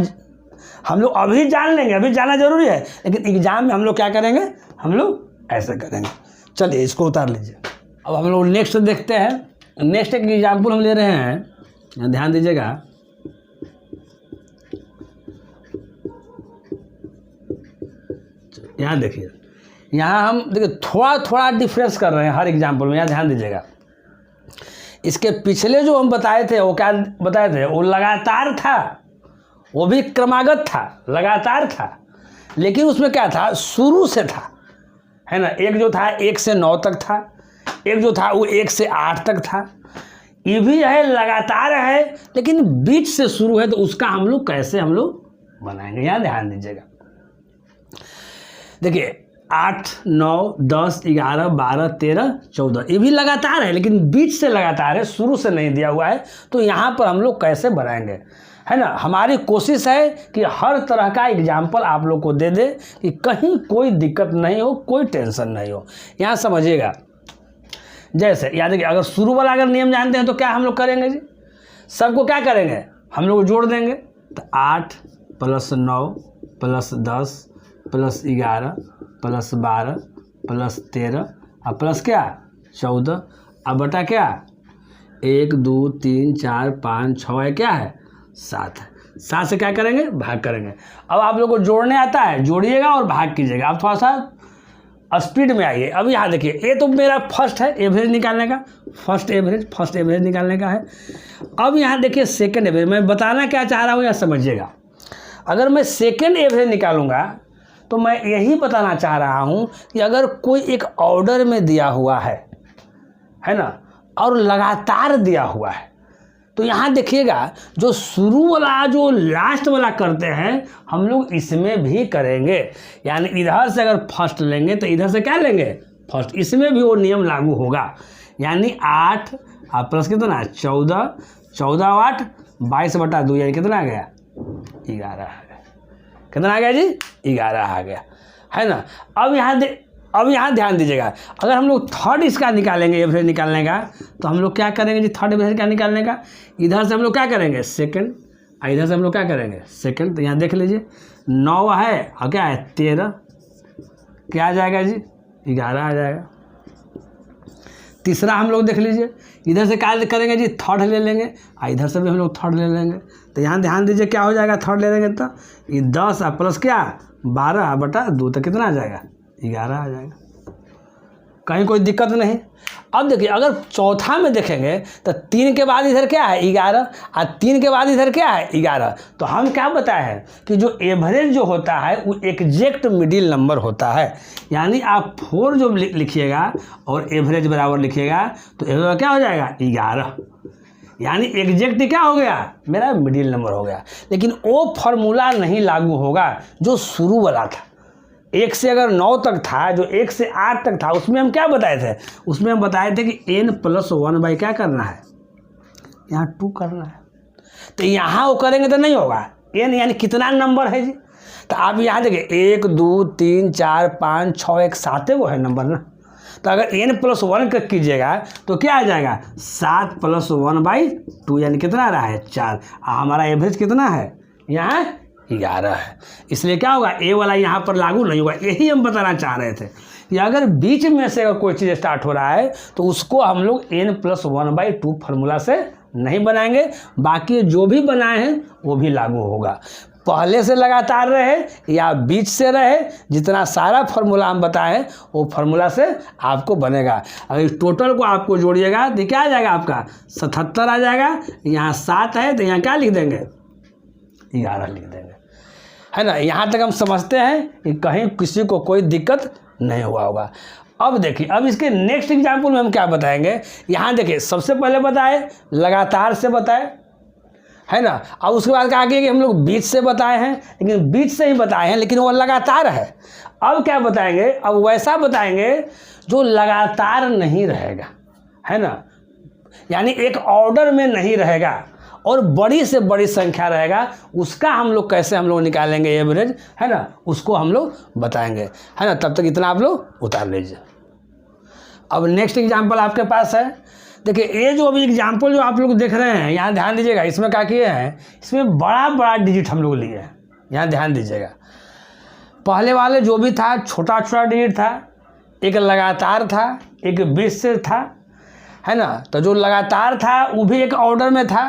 हम लोग अभी जान लेंगे, अभी जाना जरूरी है, लेकिन एग्जाम में हम लोग क्या करेंगे, हम लोग ऐसे करेंगे। चलिए इसको उतार लीजिए। अब हम लोग नेक्स्ट देखते हैं। नेक्स्ट एक एग्जाम्पल हम ले रहे हैं, ध्यान दीजिएगा। यहाँ देखिए, यहाँ हम देखिए थोड़ा थोड़ा डिफरेंस कर रहे हैं हर एग्जाम्पल में, यहाँ ध्यान दीजिएगा। इसके पिछले जो हम बताए थे वो क्या बताए थे, वो लगातार था, वो भी क्रमागत था, लगातार था, लेकिन उसमें क्या था, शुरू से था, है ना। एक जो था 1 से 9 तक था, एक जो था वो 1 से 8 तक था। ये भी है लगातार है, लेकिन बीच से शुरू है, तो उसका हम लोग कैसे हम लोग बनाएंगे, यहाँ ध्यान दीजिएगा। देखिए 8, 9, 10, 11, 12, 13, 14 ये भी लगातार है, लेकिन बीच से लगातार है, शुरू से नहीं दिया हुआ है। तो यहाँ पर हम लोग कैसे बनाएंगे, है ना। हमारी कोशिश है कि हर तरह का एग्जाम्पल आप लोग को दे दे कि कहीं कोई दिक्कत नहीं हो, कोई टेंशन नहीं हो। यहाँ समझिएगा, जैसे याद रखिए, अगर शुरू वाला अगर नियम जानते हैं तो क्या हम लोग करेंगे जी, सबको क्या करेंगे, हम लोग जोड़ देंगे। तो 8 + 9 + 10 + 11 + 12 + 13 और प्लस क्या 14, अब बटा क्या 1 2 3 4 5 6 क्या है 7 है। 7 से क्या करेंगे, भाग करेंगे। अब आप लोग को जोड़ने आता है, जोड़िएगा और भाग कीजिएगा। आप थोड़ा सा स्पीड में आइए। अब यहाँ देखिए, ये तो मेरा फर्स्ट है एवरेज निकालने का, फर्स्ट एवरेज निकालने का है। अब यहाँ देखिए सेकंड एवरेज, मैं बताना क्या चाह रहा हूँ या समझिएगा। अगर मैं सेकंड एवरेज निकालूंगा तो मैं यही बताना चाह रहा हूँ कि अगर कोई एक ऑर्डर में दिया हुआ है ना, और लगातार दिया हुआ है, तो यहाँ देखिएगा जो शुरू वाला जो लास्ट वाला करते हैं हम लोग इसमें भी करेंगे। यानी इधर से अगर फर्स्ट लेंगे तो इधर से क्या लेंगे, फर्स्ट। इसमें भी वो नियम लागू होगा। यानी 8 प्लस कितना 14, 14 और 8 22/2, यानी कितना आ गया 11 आ गया। कितना आ गया जी, 11 आ गया, है ना। अब यहाँ ध्यान दीजिएगा, अगर हम लोग थर्ड इसका निकालेंगे एवरेज निकालने का, तो हम लोग क्या करेंगे जी, थर्ड एवरेज का निकालने का, इधर से हम लोग क्या करेंगे सेकंड, इधर से हम लोग क्या करेंगे सेकंड। तो यहाँ देख लीजिए 9 है और क्या है 13, क्या आ जाएगा जी 11 आ जाएगा। तीसरा हम लोग देख लीजिए, इधर से क्या करेंगे जी, थर्ड ले लेंगे, इधर से भी हम लोग थर्ड ले लेंगे। तो यहाँ ध्यान दीजिए क्या हो जाएगा, थर्ड ले लेंगे तो ये 10 प्लस क्या 12/2, तो कितना आ जाएगा 11 आ जाएगा। कहीं कोई दिक्कत नहीं। अब देखिए अगर चौथा में देखेंगे तो 3 के बाद इधर क्या है 11, और 3 के बाद इधर क्या है 11। तो हम क्या बताए हैं कि जो एवरेज जो होता है वो एग्जैक्ट मिडिल नंबर होता है। यानी आप 4 जो लिखिएगा और एवरेज बराबर लिखिएगा तो एवरेज क्या हो जाएगा 11। यानी एग्जैक्ट क्या हो गया, मेरा मिडिल नंबर हो गया। लेकिन वो फॉर्मूला नहीं लागू होगा जो शुरू वाला था। 1 से अगर 9 तक था, जो 1 से 8 तक था, उसमें हम क्या बताए थे, उसमें हम बताए थे कि n+1 क्या करना है, यहाँ 2 करना है। तो यहाँ वो करेंगे तो नहीं होगा, n यानी कितना नंबर है जी। तो आप यहाँ देखिए 1 2 3 4 5 6 1 7 वो है नंबर ना। तो अगर n+1 का कीजिएगा तो क्या आ जाएगा 7 + 1/2, यानी कितना आ रहा है 4। हमारा एवरेज कितना है यहाँ 11 है। इसलिए क्या होगा, ए वाला यहाँ पर लागू नहीं होगा। यही हम बताना चाह रहे थे कि अगर बीच में से अगर कोई चीज़ स्टार्ट हो रहा है तो उसको हम लोग n+1/2 फार्मूला से नहीं बनाएंगे। बाकी जो भी बनाए हैं वो भी लागू होगा। पहले से लगातार रहे या बीच से रहे, जितना सारा फार्मूला हम बताए हैं वो फार्मूला से आपको बनेगा। अगर इस टोटल को आपको जोड़िएगा तो क्या आ जाएगा, आपका 77 आ जाएगा। यहाँ 7 है तो यहाँ क्या लिख देंगे 11 लिख देंगे, है ना। यहाँ तक हम समझते हैं कि कहीं किसी को कोई दिक्कत नहीं हुआ होगा। अब देखिए, अब इसके नेक्स्ट एग्जाम्पल में हम क्या बताएंगे। यहाँ देखिए सबसे पहले बताए लगातार से बताए, है ना। अब उसके बाद कहा कि हम लोग बीच से बताए हैं, लेकिन बीच से ही बताए हैं लेकिन वो लगातार है। अब क्या बताएंगे, अब वैसा बताएंगे जो लगातार नहीं रहेगा, है ना। यानी एक ऑर्डर में नहीं रहेगा और बड़ी से बड़ी संख्या रहेगा, उसका हम लोग कैसे हम लोग निकालेंगे एवरेज, है ना, उसको हम लोग बताएंगे, है ना। तब तक इतना आप लोग उतार लीजिए। अब नेक्स्ट एग्जाम्पल आपके पास है। देखिए ये जो अभी एग्जाम्पल जो आप लोग देख रहे हैं, यहाँ ध्यान दीजिएगा, इसमें क्या किए हैं, इसमें बड़ा बड़ा डिजिट हम लोग लिए हैं। यहाँ ध्यान दीजिएगा, पहले वाले जो भी था छोटा छोटा डिजिट था, एक लगातार था, एक बीच से था, है ना। तो जो लगातार था वो भी एक ऑर्डर में था,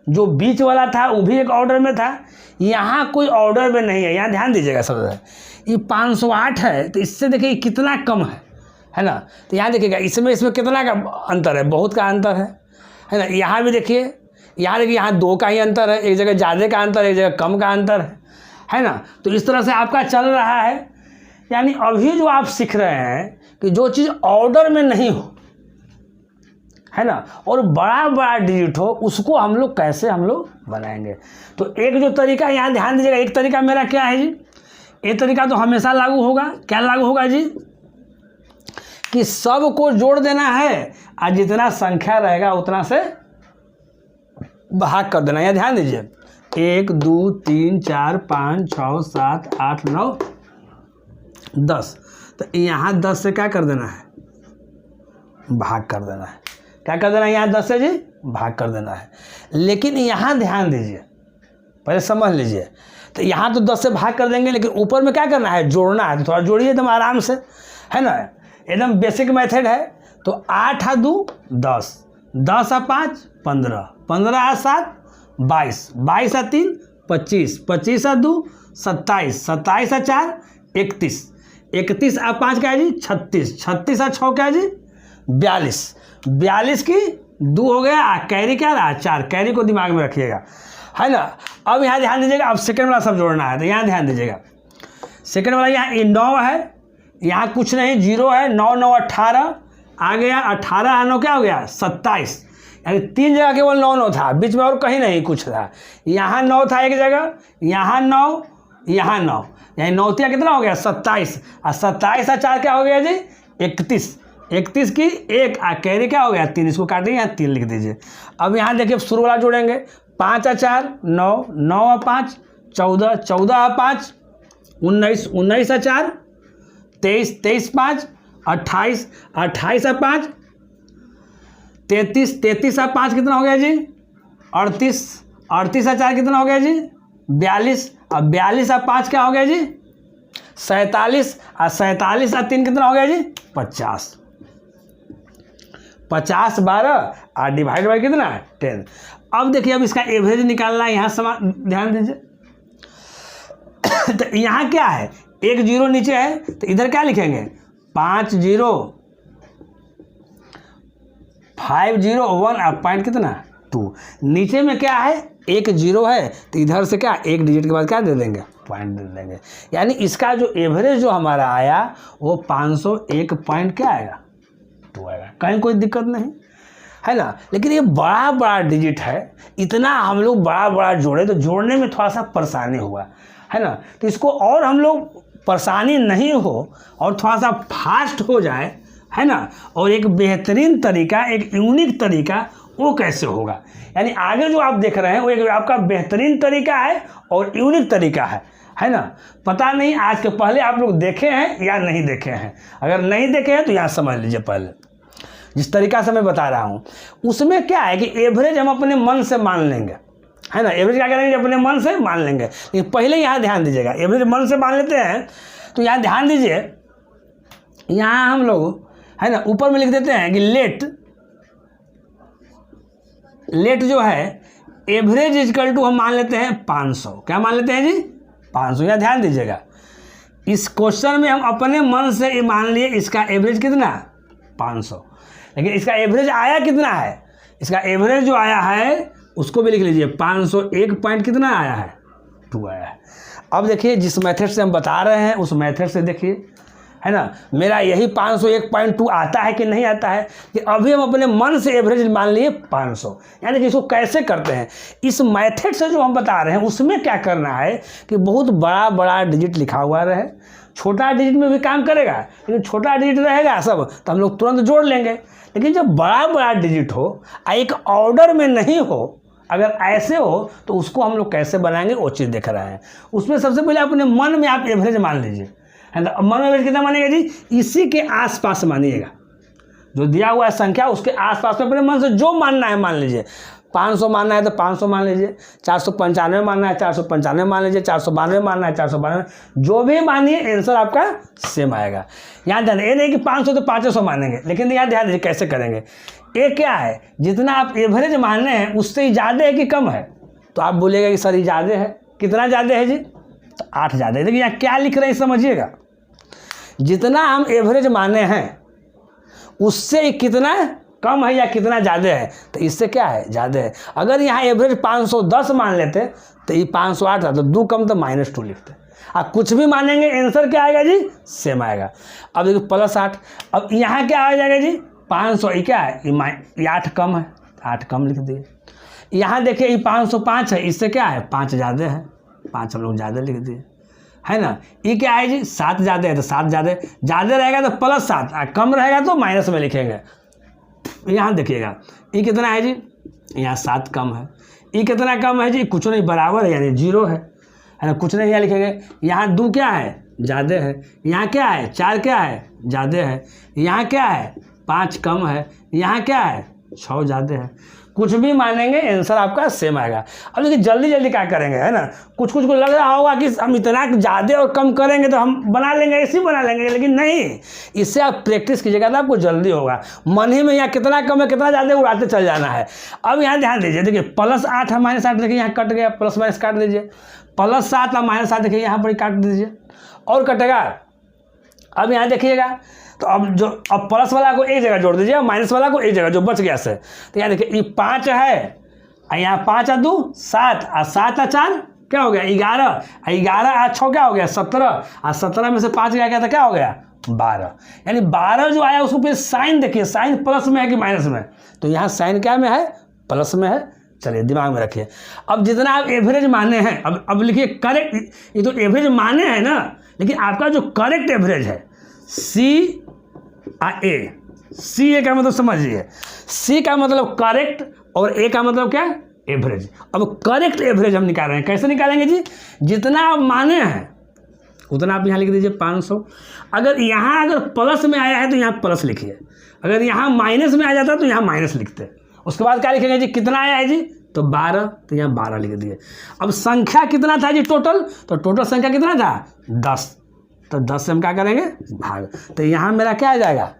जो बीच वाला था वो भी एक ऑर्डर में था। यहाँ कोई ऑर्डर में नहीं है। यहाँ ध्यान दीजिएगा सब, ये 508 है तो इससे देखिए कितना कम है ना। तो यहाँ देखिएगा इसमें कितना का अंतर है, बहुत का अंतर है ना। यहाँ भी देखिए, यहाँ 2 का ही अंतर है, एक जगह ज़्यादा का अंतर है, एक जगह कम का अंतर है ना। तो इस तरह से आपका चल रहा है। यानी अभी जो आप सीख रहे हैं कि जो चीज़ ऑर्डर में नहीं हो, है ना, और बड़ा बड़ा डिजिट हो, उसको हम लोग कैसे हम लोग बनाएंगे। तो एक जो तरीका, यहाँ ध्यान दीजिएगा, एक तरीका मेरा क्या है जी, एक तरीका तो हमेशा लागू होगा। क्या लागू होगा जी, कि सब को जोड़ देना है और जितना संख्या रहेगा उतना से भाग कर देना। यहाँ ध्यान दीजिए 1 2 3 4 5 6 7 8 9 10। तो यहाँ 10 से क्या कर देना है, भाग कर देना है। क्या कर देना है, यहाँ 10 से जी भाग कर देना है। लेकिन यहाँ ध्यान दीजिए, पहले समझ लीजिए। तो यहाँ तो 10 से भाग कर देंगे, लेकिन ऊपर में क्या करना है, जोड़ना है। तो थोड़ा जोड़िए एकदम आराम से, है ना, एकदम बेसिक मेथड है। तो 8 और 2 10, 10 और 5 15, 15 और 7 22, 22 और 3 25, 25 और 2 27, 27 और 4 31, 31 और 5 क्या है जी 36, 36 और 6 क्या है जी 42, 42 की 2 हो गया, कैरी क्या रहा 4, कैरी को दिमाग में रखिएगा, है ना। अब यहाँ ध्यान दीजिएगा, अब सेकंड वाला सब जोड़ना है, तो यहाँ ध्यान दीजिएगा। सेकंड वाला यहाँ 9 है, यहाँ कुछ नहीं 0 है, 9 9 18 आ गया, 18 9 क्या हो गया 27, यानी 3 जगह केवल 9 9 था, बीच में और कहीं नहीं कुछ था। यहाँ 9 था एक जगह, यहाँ 9, यहाँ 9, यानी 9 कितना हो गया 27, और 27 और 4 क्या हो गया जी 31, 31 की 1 कैरी क्या हो गया 3, इसको काटिए यहाँ 3 लिख दीजिए। अब यहाँ देखिए शुरू वाला जोड़ेंगे, 5 और 4 9, 9 और 5 14, 14 और 5 19, 19 और 4 23, 23 5 28, 28 और 5 33, 33 और 5 कितना हो गया जी 38, 38 और 4 कितना हो गया जी 42, और 42 और 5 क्या हो गया जी 47, और 47 और 3 कितना हो गया जी 50, 50 12 और डिवाइड बाई कितना 10। अब देखिए, अब इसका एवरेज निकालना है, यहाँ ध्यान दीजिए। तो यहाँ क्या है, एक 0 नीचे है, तो इधर क्या लिखेंगे 5 0 5 0 1 और पॉइंट कितना 2, नीचे में क्या है एक 0 है, तो इधर से क्या एक डिजिट के बाद क्या दे देंगे पॉइंट दे देंगे, यानी इसका जो एवरेज जो हमारा आया वो 501 पॉइंट क्या आएगा 2 आएगा, कहीं कोई दिक्कत नहीं है ना। लेकिन ये बड़ा बड़ा डिजिट है, इतना हम लोग बड़ा बड़ा जोड़े तो जोड़ने में थोड़ा सा परेशानी हुआ है ना, तो इसको और हम लोग परेशानी नहीं हो और थोड़ा सा फास्ट हो जाए, है ना, और एक बेहतरीन तरीका, एक यूनिक तरीका वो कैसे होगा, यानी आगे जो आप देख रहे हैं वो एक आपका बेहतरीन तरीका है और यूनिक तरीका है ना। पता नहीं आज के पहले आप लोग देखे हैं या नहीं देखे हैं, अगर नहीं देखे हैं तो यहाँ समझ लीजिए। पहले जिस तरीका से मैं बता रहा हूँ उसमें क्या है कि एवरेज हम अपने मन से मान लेंगे, है ना, एवरेज क्या करेंगे अपने मन से मान लेंगे। लेकिन पहले यहाँ ध्यान दीजिएगा, एवरेज मन से मान लेते हैं तो यहाँ ध्यान दीजिए, यहाँ हम लोग है ना ऊपर में लिख देते हैं कि लेट जो है एवरेज इजकल टू हम मान लेते हैं 500, क्या मान लेते हैं जी 500। यहाँ ध्यान दीजिएगा, इस क्वेश्चन में हम अपने मन से ये मान लिए इसका एवरेज कितना 500, लेकिन इसका एवरेज आया कितना है, इसका एवरेज जो आया है उसको भी लिख लीजिए 501 पॉइंट कितना आया है 2 आया है। अब देखिए जिस मेथड से हम बता रहे हैं उस मेथड से देखिए, है ना, मेरा यही 501.2 आता है कि नहीं आता है, कि अभी हम अपने मन से एवरेज मान लिए 500। यानी कि इसको कैसे करते हैं, इस मेथड से जो हम बता रहे हैं उसमें क्या करना है कि बहुत बड़ा बड़ा डिजिट लिखा हुआ रहे, छोटा डिजिट में भी काम करेगा, लेकिन छोटा डिजिट रहेगा सब तो हम लोग तुरंत जोड़ लेंगे। लेकिन जब बड़ा बड़ा डिजिट हो, एक ऑर्डर में नहीं हो, अगर ऐसे हो तो उसको हम लोग कैसे बनाएंगे वो चीज़ देख रहे हैं। उसमें सबसे पहले अपने मन में आप एवरेज मान लीजिए, है ना। मन में एवरेज कितना मानेगा जी, इसी के आसपास मानिएगा, जो दिया हुआ है संख्या उसके आसपास में अपने मन से जो मानना है मान लीजिए। 500 मानना है तो 500 मान लीजिए, 495 मानना है 495 मान लीजिए, 492 मानना है 492, जो भी मानिए आंसर आपका सेम आएगा। यहाँ ध्यान, ये नहीं कि 500 तो 500 मानेंगे, लेकिन यहाँ ध्यान दीजिए कैसे करेंगे। ये क्या है, जितना आप एवरेज मान रहे हैं उससे ही ज़्यादा है कि कम है, तो आप बोलेगा कि सर ये ज़्यादा है, कितना ज़्यादा है जी, तो 8 ज़्यादा है। देखिए यहाँ क्या लिख रहे हैं समझिएगा, जितना हम एवरेज माने हैं उससे कितना कम है या कितना ज़्यादा है, तो इससे क्या है ज़्यादा है। अगर यहाँ एवरेज 510 मान लेते तो ये 508 था, तो 2 कम तो -2 लिखते। आप कुछ भी मानेंगे आंसर क्या आएगा जी, सेम आएगा। अब देखिए +8, अब यहाँ क्या आ जाएगा जी 500, ये क्या है, ये 8 कम है, 8 कम लिख दिए। यहाँ देखिए ये 505 है, इससे क्या है 5 ज़्यादा है, 5 हम लोग ज़्यादा लिख दिए, है ना। ये क्या है जी 7 ज़्यादा है, तो 7 ज़्यादा रहेगा तो +7, और कम रहेगा तो माइनस में लिखेंगे। यहाँ देखिएगा ये कितना है जी, यहाँ 7 कम है, ये कितना कम है जी, कुछ नहीं, बराबर है, यानी 0 है ना, कुछ नहीं यहाँ लिखेंगे। यहाँ 2 क्या है ज़्यादा है, यहाँ क्या है 4 क्या है ज़्यादा है, यहाँ क्या है 5 कम है, यहाँ क्या है 6 ज़्यादा है। कुछ भी मानेंगे आंसर आपका सेम आएगा। अब देखिए जल्दी जल्दी क्या करेंगे, है ना, कुछ को लग रहा होगा कि हम इतना ज़्यादा और कम करेंगे तो हम बना लेंगे, ऐसे ही बना लेंगे, लेकिन नहीं, इससे आप प्रैक्टिस कीजिएगा तो आपको जल्दी होगा। मन ही में यहाँ कितना कम है कितना ज़्यादा उड़ाते चल जाना है। अब यहाँ ध्यान दीजिए, देखिए +8 है -8, देखिए यहाँ कट गया, प्लस माइनस काट दीजिए, +7 और -7 देखिए यहाँ पर काट दीजिए और कटेगा। अब यहाँ देखिएगा तो अब प्लस वाला को एक जगह जोड़ दीजिए और माइनस वाला को एक जगह, जो बच गया से। तो यहाँ देखिए ये 5 है और यहाँ 5 और 2 7 और 7 और 4 क्या हो गया 11, 11 और 6 क्या हो गया 17 और 17 में से 5 गया था क्या हो गया 12। यानी 12 जो आया उसको फिर साइन देखिए, साइन प्लस में है कि माइनस में, तो यहाँ साइन क्या में है प्लस में है। चलिए दिमाग में रखिए। अब जितना आप एवरेज माने हैं, अब लिखिए करेक्ट, ये तो एवरेज माने हैं ना, लेकिन आपका जो करेक्ट एवरेज है CA का मतलब समझिए, C का मतलब करेक्ट और A का मतलब क्या एवरेज। अब करेक्ट एवरेज हम निकाल रहे हैं, कैसे निकालेंगे जी, जितना आप माने हैं उतना आप यहाँ लिख दीजिए 500। अगर यहाँ प्लस में आया है तो यहाँ प्लस लिखिए, अगर यहाँ माइनस में आ जाता तो यहाँ माइनस लिखते। उसके बाद क्या लिखेंगे जी, कितना आया है जी, तो 12, तो यहाँ 12 लिख दिए। अब संख्या कितना था जी टोटल, तो टोटल संख्या कितना था 10, तो 10 से हम क्या करेंगे भाग, तो यहाँ मेरा क्या आ जाएगा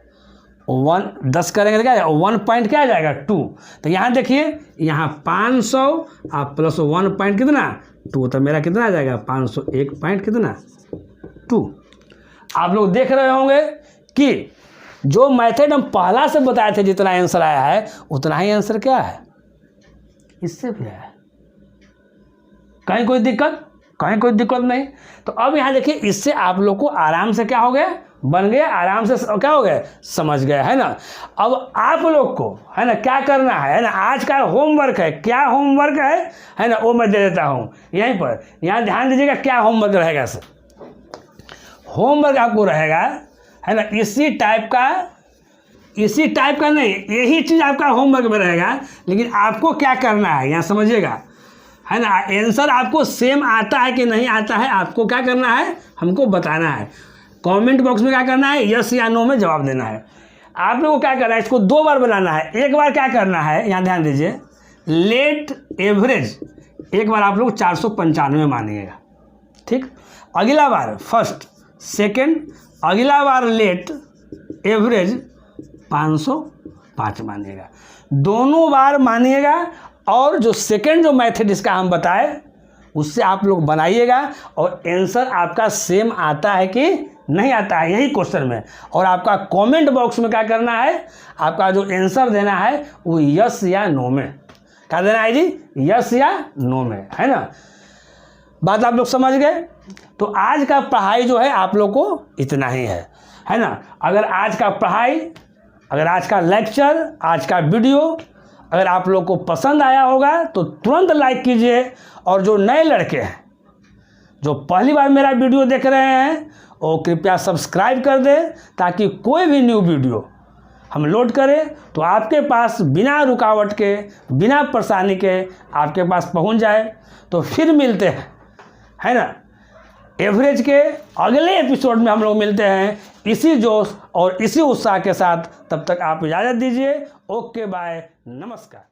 10 करेंगे तो क्या आएगा 1 पॉइंट क्या आ जाएगा 2। तो यहाँ देखिए यहाँ 500 और प्लस 1 पॉइंट कितना 2, तो मेरा कितना आ जाएगा 501 पॉइंट कितना 2। आप लोग देख रहे होंगे कि जो मेथड हम पहला से बताए थे जितना आंसर आया है उतना ही आंसर क्या है इससे भी है। कहीं कोई दिक्कत नहीं। तो अब यहाँ देखिए इससे आप लोग को आराम से क्या हो गया बन गया, आराम से क्या हो गया समझ गए, है ना। अब आप लोग को है ना क्या करना है ना, आज का होमवर्क है, क्या होमवर्क है ना, वो मैं दे देता हूँ यहीं पर। यहाँ ध्यान दीजिएगा क्या होमवर्क रहेगा सर। होमवर्क आपको रहेगा है ना इसी टाइप का नहीं, यही चीज़ आपका होमवर्क में रहेगा, लेकिन आपको क्या करना है यहाँ समझिएगा, है ना। आंसर आपको सेम आता है कि नहीं आता है, आपको क्या करना है हमको बताना है। कमेंट बॉक्स में क्या करना है यस या नो में जवाब देना है। आप लोगों को क्या करना है, इसको 2 बार बनाना है। एक बार क्या करना है यहाँ ध्यान दीजिए, लेट एवरेज एक बार आप लोग 495 मानिएगा, ठीक। अगला बार फर्स्ट सेकंड, अगला बार लेट एवरेज 505 मानिएगा। दोनों बार मानिएगा और जो सेकंड जो मेथड इसका हम बताए उससे आप लोग बनाइएगा और आंसर आपका सेम आता है कि नहीं आता है यही क्वेश्चन में। और आपका कमेंट बॉक्स में क्या करना है, आपका जो आंसर देना है वो यस या नो में, क्या देना है जी यस या नो में, है ना। बात आप लोग समझ गए। तो आज का पढ़ाई जो है आप लोग को इतना ही है ना। अगर आज का पढ़ाई, अगर आज का लेक्चर, आज का वीडियो अगर आप लोग को पसंद आया होगा तो तुरंत लाइक कीजिए। और जो नए लड़के हैं जो पहली बार मेरा वीडियो देख रहे हैं वो कृपया सब्सक्राइब कर दें, ताकि कोई भी न्यू वीडियो हम लोड करें तो आपके पास बिना रुकावट के, बिना परेशानी के आपके पास पहुंच जाए। तो फिर मिलते हैं, है ना, एवरेज के अगले एपिसोड में हम लोग मिलते हैं इसी जोश और इसी उत्साह के साथ। तब तक आप इजाज़त दीजिए। ओके बाय, नमस्कार।